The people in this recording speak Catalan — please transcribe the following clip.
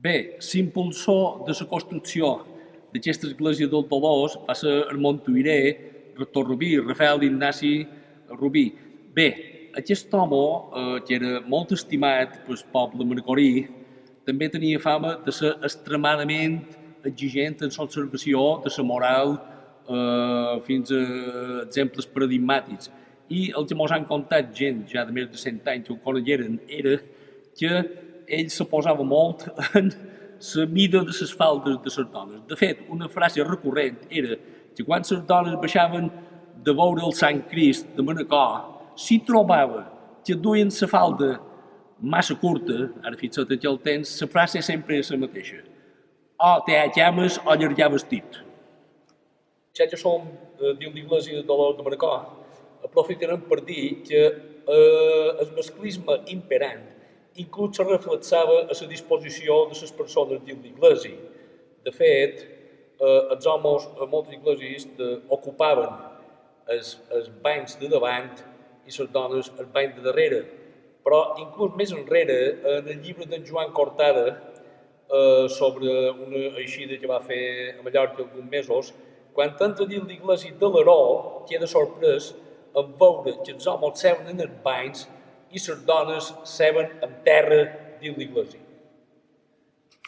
Bé, l'impulsor de la construcció d'aquesta església del Dolors va ser el montuïrer, rector Rubí, Rafael Ignasi Rubí. Bé, aquest home, que era molt estimat pel poble manacorí, també tenia fama de ser extremadament exigent en l'observació de la moral fins a exemples paradigmàtics. I el que ens han contat gent ja de més de 100 anys que ho coneixeren era que ell se posava molt en la mida de les faldes de les dones. De fet, una frase recurrent era que quan les dones baixaven de veure el Sant Crist de Manacor, si trobava que duien la falda massa curta, ara fixa't que el temps, la frase sempre és la mateixa. O te llames o allargar vestit. Ja que som dins l'Església de Dolors de Manacor, aprofitarem per dir que el masclisme imperant inclús se reflexava a la disposició de les persones dins l'Església. De fet, els homes a moltes esglésies ocupaven els bancs de davant i les dones els bancs de darrere. Però inclús més enrere, en el llibre d'en Joan Cortada, sobre una eixida que va fer a Mallorca alguns mesos, quan entra dins l'església de l'Heró, queda sorprès en veure que els homes seuen en els bancs i les dones seuen en terra dins l'església.